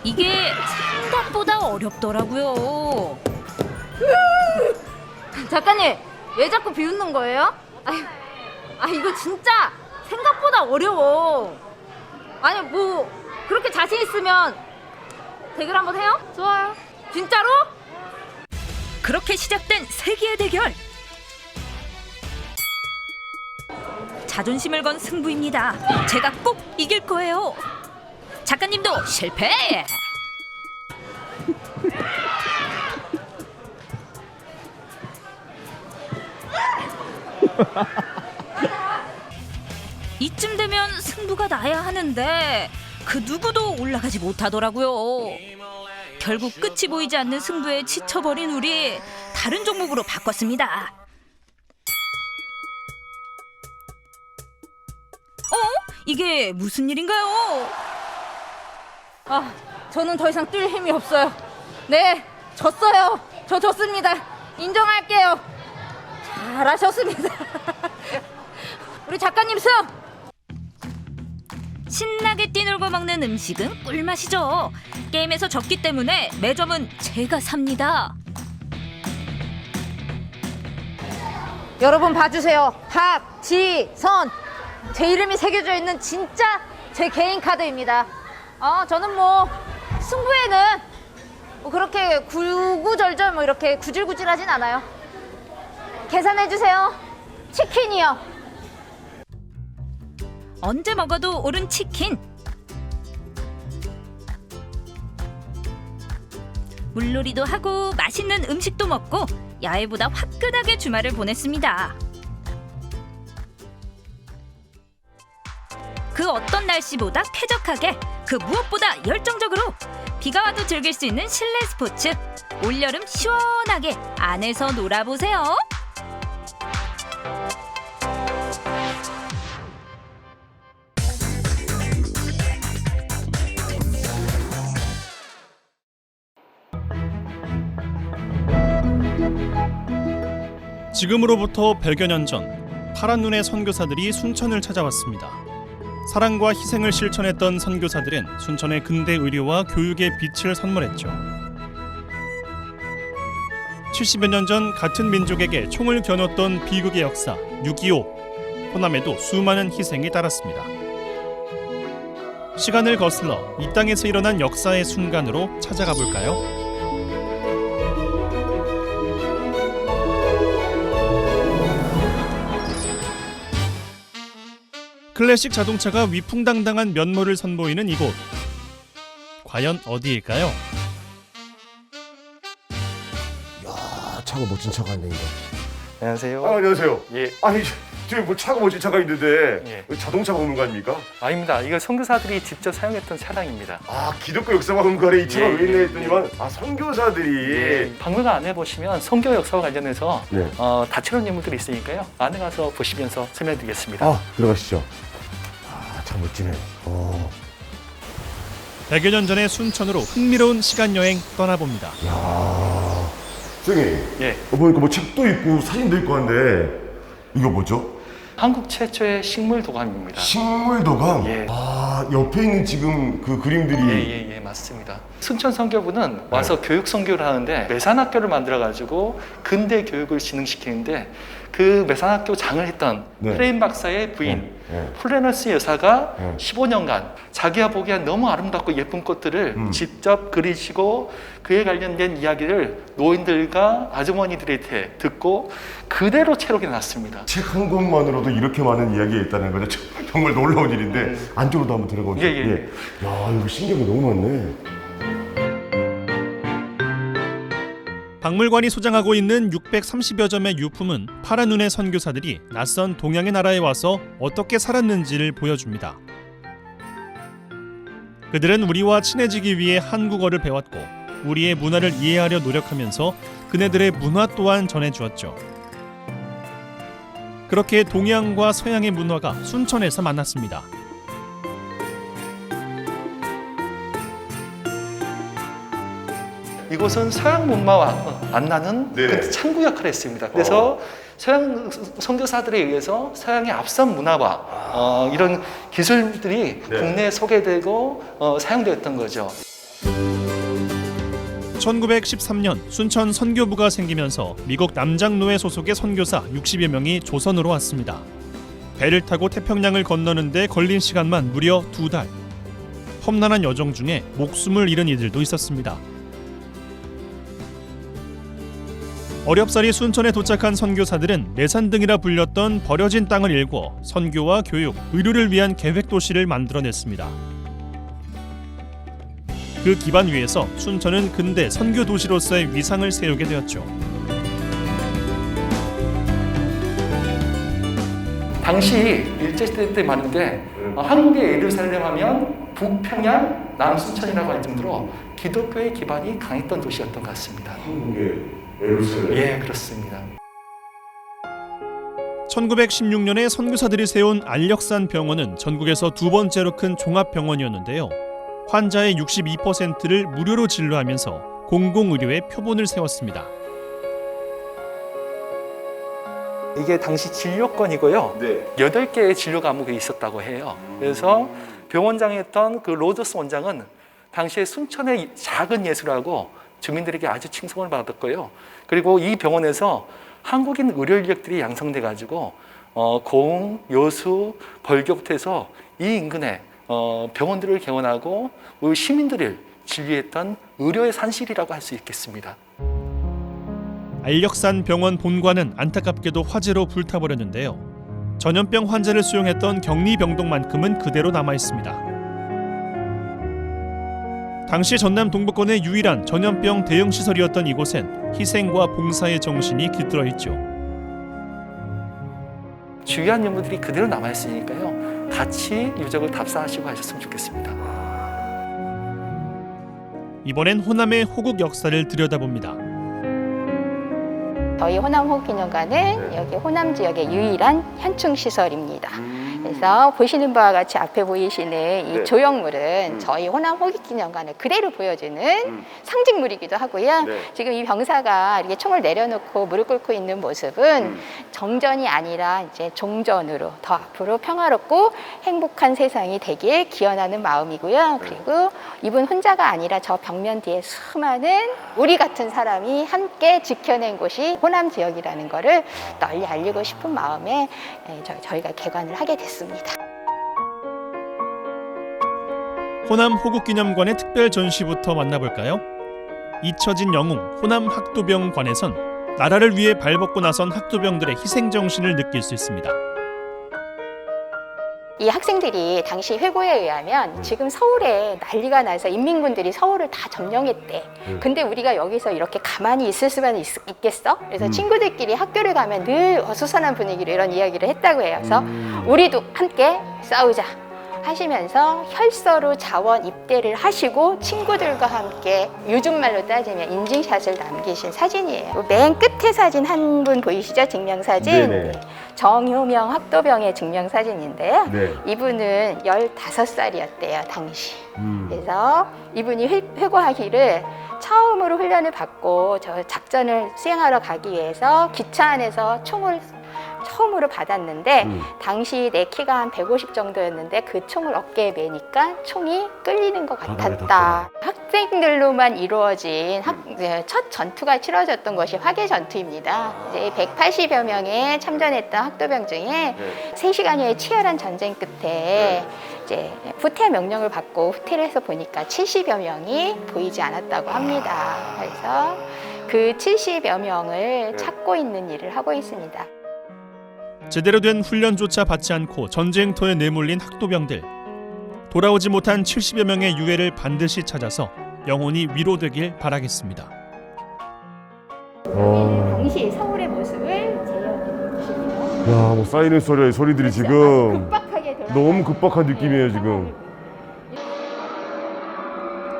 이게 생각보다 어렵더라고요. 작가님, 왜 자꾸 비웃는 거예요? 이거 진짜 생각보다 어려워. 아니, 뭐 그렇게 자신 있으면 대결 한번 해요? 좋아요. 진짜로? 그렇게 시작된 세기의 대결. 자존심을 건 승부입니다. 제가 꼭 이길 거예요. 작가님도 실패. 이쯤 되면 승부가 나야 하는데 그 누구도 올라가지 못하더라고요. 결국 끝이 보이지 않는 승부에 지쳐버린 우리. 다른 종목으로 바꿨습니다. 이게 무슨 일인가요? 저는 더 이상 뛸 힘이 없어요. 네, 졌어요. 저 졌습니다. 인정할게요. 잘하셨습니다. 우리 작가님 승! 신나게 뛰놀고 먹는 음식은 꿀맛이죠. 게임에서 졌기 때문에 매점은 제가 삽니다. 여러분 봐주세요. 박지선. 제 이름이 새겨져 있는 진짜 제 개인 카드입니다. 저는 뭐 승부에는 뭐 그렇게 구구절절 뭐 이렇게 구질구질하진 않아요. 계산해주세요. 치킨이요. 언제 먹어도 옳은 치킨. 물놀이도 하고 맛있는 음식도 먹고 야외보다 화끈하게 주말을 보냈습니다. 그 어떤 날씨보다 쾌적하게, 그 무엇보다 열정적으로 비가 와도 즐길 수 있는 실내 스포츠. 올여름 시원하게 안에서 놀아보세요. 지금으로부터 100여 년 전 파란 눈의 선교사들이 순천을 찾아왔습니다. 사랑과 희생을 실천했던 선교사들은 순천의 근대 의료와 교육의 빛을 선물했죠. 70여 년 전 같은 민족에게 총을 겨눴던 비극의 역사 6.25. 호남에도 수많은 희생이 따랐습니다. 시간을 거슬러 이 땅에서 일어난 역사의 순간으로 찾아가 볼까요? 클래식 자동차가 위풍당당한 면모를 선보이는 이곳. 과연 어디일까요? 차가 멋진 차가 있네 이거. 안녕하세요. 안녕하세요. 예. 아니 저기 뭐 차가 멋진 차가 있는데 예. 자동차가 오는 거 아닙니까? 아닙니다. 이거 선교사들이 직접 사용했던 차량입니다. 기독교 역사박물관에 이 차가 예, 왜 있나 예, 했더니만 선교사들이 예. 박물관 안에 보시면 선교 역사와 관련해서 네. 다채로운 인물들이 있으니까요. 안에 가서 보시면서 설명드리겠습니다. 들어가시죠. 참 멋지네. 100여 년 전의 순천으로 흥미로운 시간여행 떠나봅니다. 선생님, 보니까 뭐 책도 있고 사진도 있고 한데 이거 뭐죠? 한국 최초의 식물 도감입니다. 식물 도감? 예. 옆에 있는 지금 그 그림들이 예, 맞습니다. 순천 선교부는 와서 교육 선교를 하는데 매산학교를 만들어가지고 근대 교육을 진흥시키는데 그 매산학교 장을 했던 프레임 박사의 부인 플레너스 여사가 15년간 자기가 보기엔 너무 아름답고 예쁜 꽃들을 직접 그리시고 그에 관련된 이야기를 노인들과 아주머니들한테 듣고 그대로 채록해 놨습니다. 책 한 권만으로도 이렇게 많은 이야기가 있다는 거죠. 정말 놀라운 일인데 안쪽으로도 한번 들어가 보죠. 예. 이거 신기한 게 너무 많네. 박물관이 소장하고 있는 630여 점의 유품은 파란 눈의 선교사들이 낯선 동양의 나라에 와서 어떻게 살았는지를 보여줍니다. 그들은 우리와 친해지기 위해 한국어를 배웠고 우리의 문화를 이해하려 노력하면서 그네들의 문화 또한 전해주었죠. 그렇게 동양과 서양의 문화가 순천에서 만났습니다. 이곳은 서양 문화와 만나는 그 창구 역할을 했습니다. 그래서 서양 선교사들에 의해서 서양의 앞선 문화와 이런 기술들이 국내에 소개되고 사용되었던 거죠. 1913년 순천 선교부가 생기면서 미국 남장로회 소속의 선교사 60여 명이 조선으로 왔습니다. 배를 타고 태평양을 건너는데 걸린 시간만 무려 2달. 험난한 여정 중에 목숨을 잃은 이들도 있었습니다. 어렵사리 순천에 도착한 선교사들은 내산등이라 불렸던 버려진 땅을 일궈 선교와 교육, 의료를 위한 계획도시를 만들어냈습니다. 그 기반 위에서 순천은 근대 선교도시로서의 위상을 세우게 되었죠. 당시 일제시대 때 많은데 한국의 예루살렘 하면 북평양, 남순천이라고 할 정도로 기독교의 기반이 강했던 도시였던 것 같습니다. 한국의 예루살렘. 예, 그렇습니다. 1916년에 선교사들이 세운 안력산 병원은 전국에서 두 번째로 큰 종합병원이었는데요. 환자의 62%를 무료로 진료하면서 공공의료의 표본을 세웠습니다. 이게 당시 진료권이고요. 8개의 진료 과목이 있었다고 해요. 그래서 병원장에 있던 그 로저스 원장은 당시에 순천의 작은 예술하고 주민들에게 아주 칭송을 받았고요. 그리고 이 병원에서 한국인 의료 인력들이 양성돼 가지고 고흥, 여수, 벌교부터 해서 이 인근에 병원들을 개원하고 우리 시민들을 진료했던 의료의 산실이라고 할 수 있겠습니다. 안력산 병원 본관은 안타깝게도 화재로 불타버렸는데요. 전염병 환자를 수용했던 격리병동만큼은 그대로 남아있습니다. 당시 전남 동부권의 유일한 전염병 대응 시설이었던 이곳엔 희생과 봉사의 정신이 깃들어 있죠. 주요한 인물들이 그대로 남아있으니까요. 같이 유적을 답사하시고 하셨으면 좋겠습니다. 이번엔 호남의 호국 역사를 들여다봅니다. 저희 호남 호국기념관은 여기 호남 지역의 유일한 현충 시설입니다. 그래서 보시는 바와 같이 앞에 보이시는 이 조형물은 저희 호남 호국기념관을 그대로 보여주는 상징물이기도 하고요. 지금 이 병사가 이렇게 총을 내려놓고 무릎 꿇고 있는 모습은 정전이 아니라 이제 종전으로 더 앞으로 평화롭고 행복한 세상이 되길 기원하는 마음이고요. 그리고 이분 혼자가 아니라 저 벽면 뒤에 수많은 우리 같은 사람이 함께 지켜낸 곳이 호남 지역이라는 거를 널리 알리고 싶은 마음에 저희가 개관을 하게 됐습니다. 호남 호국기념관의 특별 전시부터 만나볼까요? 잊혀진 영웅 호남 학도병관에선 나라를 위해 발벗고 나선 학도병들의 희생정신을 느낄 수 있습니다. 이 학생들이 당시 회고에 의하면 지금 서울에 난리가 나서 인민군들이 서울을 다 점령했대. 근데 우리가 여기서 이렇게 가만히 있을 수만 있겠어? 그래서 친구들끼리 학교를 가면 늘 어수선한 분위기로 이런 이야기를 했다고 해요. 그래서 우리도 함께 싸우자 하시면서 혈서로 자원 입대를 하시고 친구들과 함께 요즘 말로 따지면 인증샷을 남기신 사진이에요. 맨 끝에 사진 한 분 보이시죠? 증명사진. 네. 정효명 학도병의 증명사진인데요. 이분은 15살이었대요, 당시. 그래서 이분이 회고하기를 처음으로 훈련을 받고 저 작전을 수행하러 가기 위해서 기차 안에서 총을 처음으로 받았는데 당시 내 키가 한 150 정도였는데 그 총을 어깨에 매니까 총이 끌리는 것 같았다. 학생들로만 이루어진 첫 전투가 치러졌던 것이 화계 전투입니다. 이제 180여 명의 참전했던 학도병 중에 3시간여의 치열한 전쟁 끝에 이제 후퇴 명령을 받고 후퇴를 해서 보니까 70여 명이 보이지 않았다고 합니다. 그래서 그 70여 명을 찾고 있는 일을 하고 있습니다. 제대로 된 훈련조차 받지 않고 전쟁터에 내몰린 학도병들. 돌아오지 못한 70여 명의 유해를 반드시 찾아서 영혼이 위로되길 바라겠습니다. 당시 서울의 모습을 재현해 주시고요. 야, 뭐 사이렌 소리들이 지금 너무 급박한 느낌이에요 지금.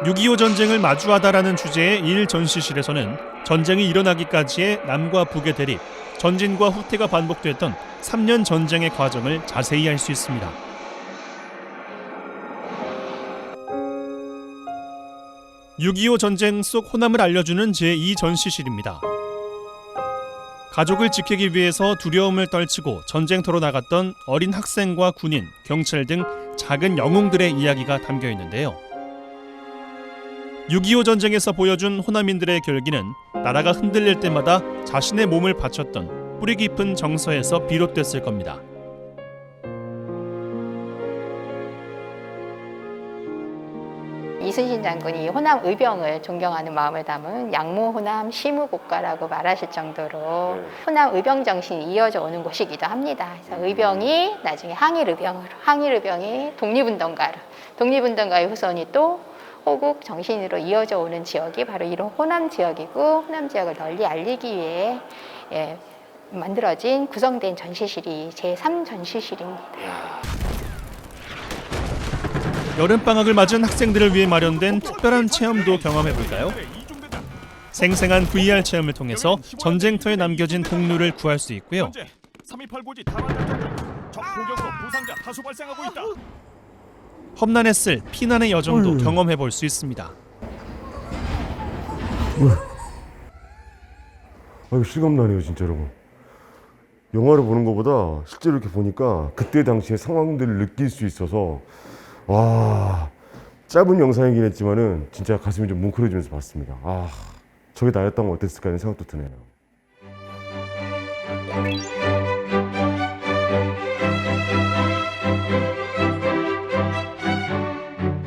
6.25 전쟁을 마주하다라는 주제의 일 전시실에서는 전쟁이 일어나기까지의 남과 북의 대립, 전진과 후퇴가 반복됐던 3년 전쟁의 과정을 자세히 알 수 있습니다. (6.25) 전쟁 속 호남을 알려주는 제2 전시실입니다. 가족을 지키기 위해서 두려움을 떨치고 전쟁터로 나갔던 어린 학생과 군인, 경찰 등 작은 영웅들의 이야기가 담겨 있는데요. 6.25 전쟁에서 보여준 호남인들의 결기는 나라가 흔들릴 때마다 자신의 몸을 바쳤던 뿌리 깊은 정서에서 비롯됐을 겁니다. 이순신 장군이 호남 의병을 존경하는 마음을 담은 양무 호남 시무국가라고 말하실 정도로 호남 의병 정신이 이어져 오는 곳이기도 합니다. 그래서 의병이 나중에 항일의병으로, 항일의병이 독립운동가로, 독립운동가의 후손이 또 호국 정신으로 이어져 오는 지역이 바로 이런 호남 지역이고, 호남 지역을 널리 알리기 위해 만들어진 구성된 전시실이 제3 전시실입니다. 여름방학을 맞은 학생들을 위해 마련된 특별한 체험도 경험해볼까요? 생생한 VR 체험을 통해서 전쟁터에 남겨진 동료를 구할 수 있고요. 3289지 다반적 적공격으로 부상자 다수 발생하고 있다. 험난했을 피난의 여정도 경험해볼 수 있습니다. 아유, 실감나네요, 진짜 여러분. 영화를 보는 것보다 실제로 이렇게 보니까 그때 당시의 상황들을 느낄 수 있어서 와, 짧은 영상이긴 했지만은 진짜 가슴이 좀 뭉클해지면서 봤습니다. 아, 저게 나였다면 어땠을까 하는 생각도 드네요.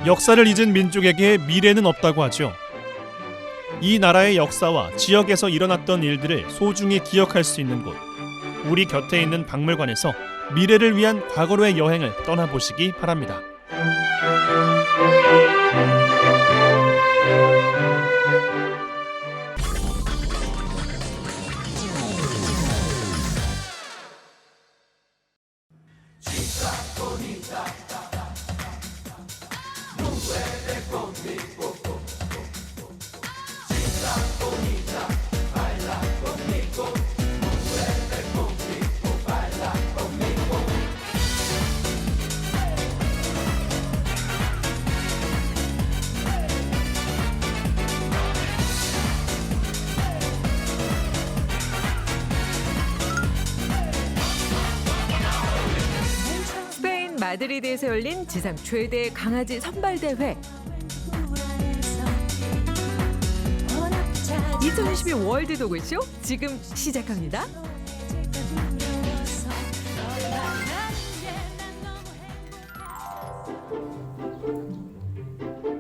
역사를 잊은 민족에게 미래는 없다고 하죠. 이 나라의 역사와 지역에서 일어났던 일들을 소중히 기억할 수 있는 곳, 우리 곁에 있는 박물관에서 미래를 위한 과거로의 여행을 떠나보시기 바랍니다. 스페인 마드리드에서 열린 지상 최대 강아지 선발대회. 2022 월드 도그쇼 지금 시작합니다.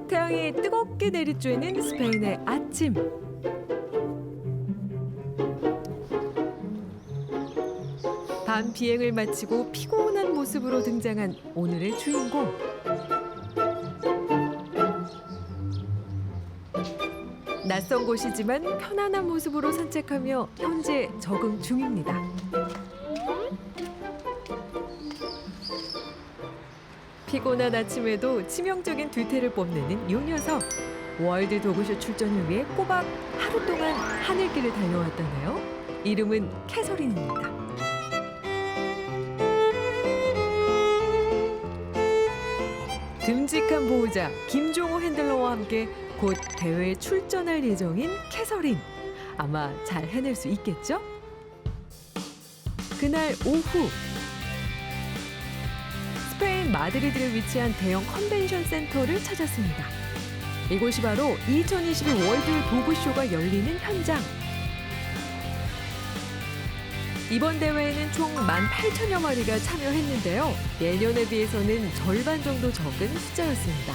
태양이 뜨겁게 내리쬐는 스페인의 아침. 밤 비행을 마치고 피곤한 모습으로 등장한 오늘의 주인공. 낯선 곳이지만 편안한 모습으로 산책하며 현재 적응 중입니다. 피곤한 아침에도 치명적인 뒤태를 뽐내는 이 녀석. 월드 도그쇼 출전을 위해 꼬박 하루 동안 하늘길을 달려왔다네요. 이름은 캐서린입니다. 듬직한 보호자 김종호 핸들러와 함께 곧 대회에 출전할 예정인 캐서린. 아마 잘 해낼 수 있겠죠? 그날 오후 스페인 마드리드에 위치한 대형 컨벤션 센터를 찾았습니다. 이곳이 바로 2022 월드 도그쇼가 열리는 현장. 이번 대회에는 총 18,000여 마리가 참여했는데요. 예년에 비해서는 절반 정도 적은 숫자였습니다.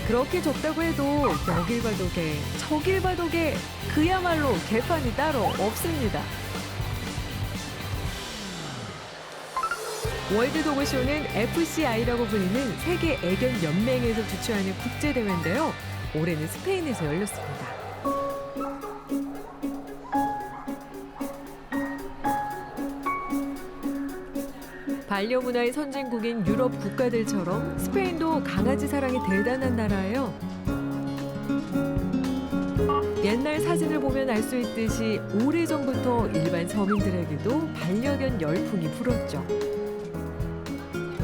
그렇게 적다고 해도 여길 봐도 개, 저길 봐도 개, 그야말로 개판이 따로 없습니다. 월드 도그쇼는 FCI라고 불리는 세계 애견 연맹에서 주최하는 국제대회인데요. 올해는 스페인에서 열렸습니다. 반려문화의 선진국인 유럽 국가들처럼 스페인도 강아지 사랑이 대단한 나라예요. 옛날 사진을 보면 알 수 있듯이 오래전부터 일반 서민들에게도 반려견 열풍이 불었죠.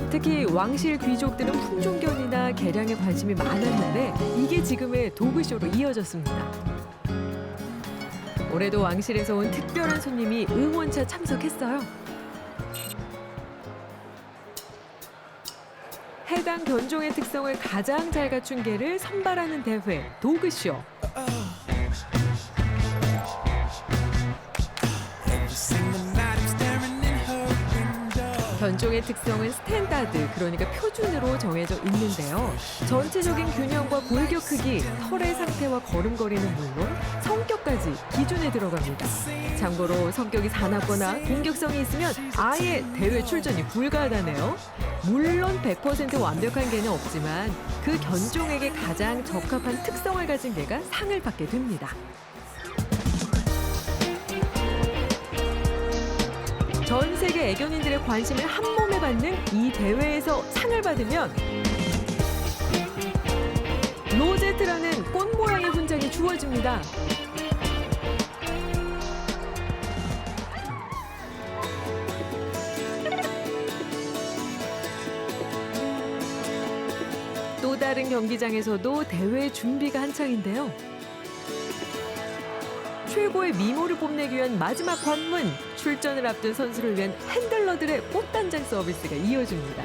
특히 왕실 귀족들은 품종견이나 개량에 관심이 많았는데 이게 지금의 도그쇼로 이어졌습니다. 올해도 왕실에서 온 특별한 손님이 응원차 참석했어요. 해당 견종의 특성을 가장 잘 갖춘 개를 선발하는 대회, 도그쇼. 견종의 특성은 스탠다드, 그러니까 표준으로 정해져 있는데요. 전체적인 균형과 골격 크기, 털의 상태와 걸음걸이는 물론 성격까지 기준에 들어갑니다. 참고로 성격이 사납거나 공격성이 있으면 아예 대회 출전이 불가하다네요. 물론 100% 완벽한 개는 없지만 그 견종에게 가장 적합한 특성을 가진 개가 상을 받게 됩니다. 전 세계 애견인들의 관심을 한 몸에 받는 이 대회에서 상을 받으면 로제트라는 꽃 모양의 훈장이 주어집니다. 또 다른 경기장에서도 대회 준비가 한창인데요. 최고의 미모를 뽐내기 위한 마지막 관문, 출전을 앞둔 선수를 위한 핸들러들의 꽃단장 서비스가 이어집니다.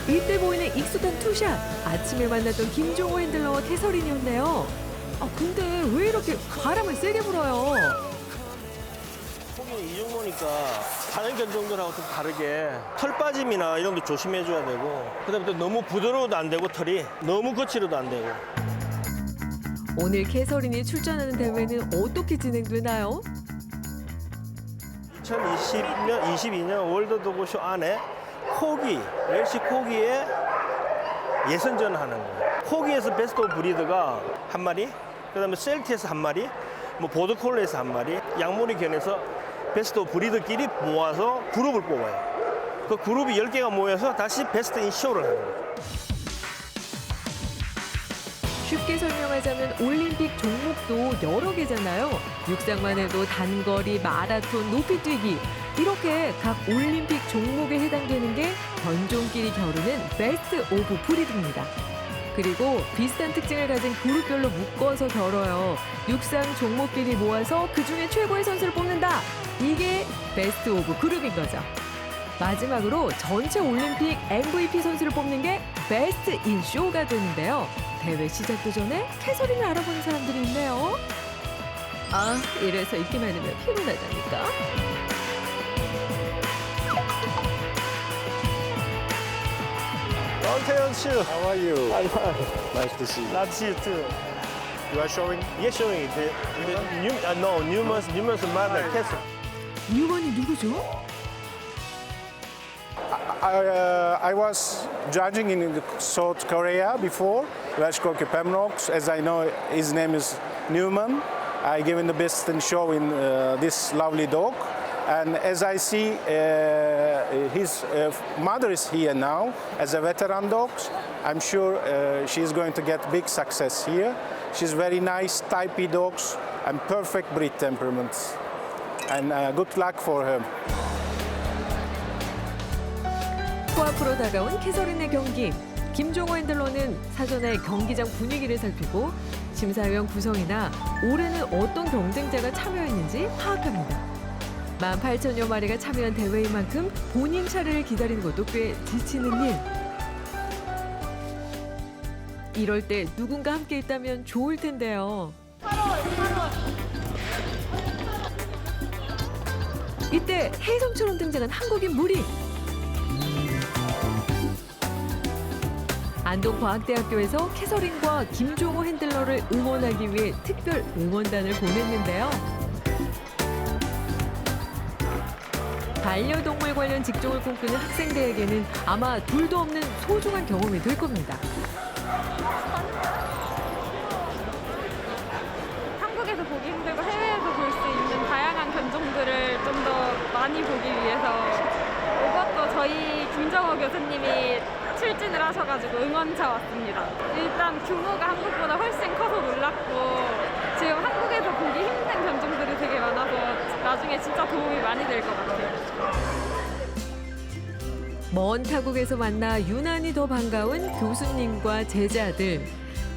이때 보이는 익숙한 투샷, 아침에 만났던 김종호 핸들러와 캐서린이었네요. 근데 왜 이렇게 바람을 세게 불어요? 이 정도니까 다른 견종들하고 좀 다르게 털 빠짐이나 이런 거 조심해줘야 되고, 그다음에 또 너무 부드러워도 안 되고, 털이 너무 거칠어도 안 되고. 오늘 캐서린이 출전하는 대회는 어떻게 진행되나요? 2022년 월드 도그쇼 안에 코기, 웰시 코기의 예선전을 하는 거예요. 코기에서 베스트 오브 브리드가 한 마리, 그다음에 셀티에서 한 마리, 뭐 보드콜레에서 한 마리, 양모리 견에서 베스트 오브 브리드끼리 모아서 그룹을 뽑아요. 그 그룹이 10개가 모여서 다시 베스트 인 쇼를 하는 거예요. 쉽게 설명하자면 올림픽 종목도 여러 개잖아요. 육상만 해도 단거리, 마라톤, 높이뛰기 이렇게 각 올림픽 종목에 해당되는 게 견종끼리 겨루는 베스트 오브 브리드입니다. 그리고 비슷한 특징을 가진 그룹별로 묶어서 겨뤄요. 육상 종목끼리 모아서 그중에 최고의 선수를 뽑는다. 이게 베스트 오브 그룹인 거죠. 마지막으로 전체 올림픽 MVP 선수를 뽑는 게 베스트 인 쇼가 되는데요. 대회 시작도 전에 캐서린을 알아보는 사람들이 있네요. 이래서 인기 많으면 피곤하다니까. Taeyeon Soo. How are you? I'm fine. Nice to see you. Nice to see you too. You are showing? Yes, showing. Newman's mother, Cassie. 뉴먼이 누구죠? I was judging in South Korea before, Rashkoki Pemnox. As I know, his name is Newman. I gave him the best in show in this lovely dog. And as I see, his mother is here now as a veteran dog. I'm sure she's going to get big success here. She's very nice, typey dogs and perfect breed temperaments. And good luck for her. 코앞으로 다가온 캐서린의 경기. 김종호 핸들러는 사전에 경기장 분위기를 살피고 심사위원 구성이나 올해는 어떤 경쟁자가 참여했는지 파악합니다. 18,000여 마리가 참여한 대회인 만큼 본인 차례를 기다리는 것도 꽤 지치는 일. 이럴 때 누군가 함께 있다면 좋을 텐데요. 이때 혜성처럼 등장한 한국인 무리. 안동과학대학교에서 캐서린과 김종호 핸들러를 응원하기 위해 특별 응원단을 보냈는데요. 반려동물 관련 직종을 꿈꾸는 학생들에게는 아마 둘도 없는 소중한 경험이 될 겁니다. 한국에서 보기 힘들고 해외에서 볼 수 있는 다양한 견종들을 좀 더 많이 보기 위해서 이것도 저희 김정호 교수님이 출진을 하셔가지고 응원차 왔습니다. 일단 규모가 한국보다 훨씬 커서 놀랐고 지금 한국에서 보기 힘든 견종들이 되게 많아서 나중에 진짜 도움이 많이 될 것 같아요. 먼 타국에서 만나 유난히 더 반가운 교수님과 제자들.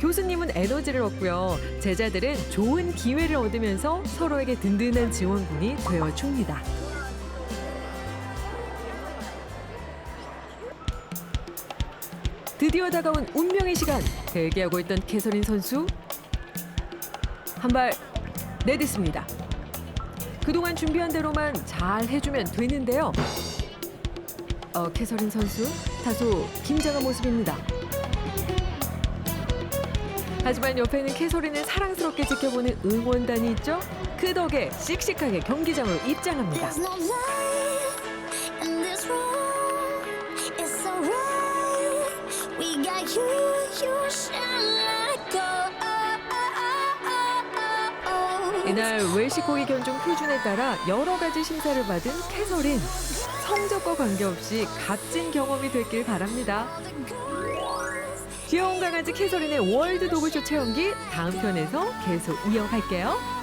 교수님은 에너지를 얻고요. 제자들은 좋은 기회를 얻으면서 서로에게 든든한 지원군이 되어줍니다. 드디어 다가온 운명의 시간. 대기하고 있던 캐서린 선수. 한 발 내딛습니다. 그동안 준비한 대로만 잘 해주면 되는데요. 캐서린 선수 다소 긴장한 모습입니다. 하지만 옆에는 캐서린을 사랑스럽게 지켜보는 응원단이 있죠. 그 덕에 씩씩하게 경기장으로 입장합니다. 이날 웰시코기 견종 표준에 따라 여러 가지 심사를 받은 캐서린. 성적과 관계없이 값진 경험이 됐길 바랍니다. 귀여운 강아지 캐서린의 월드 도그쇼 체험기 다음 편에서 계속 이어갈게요.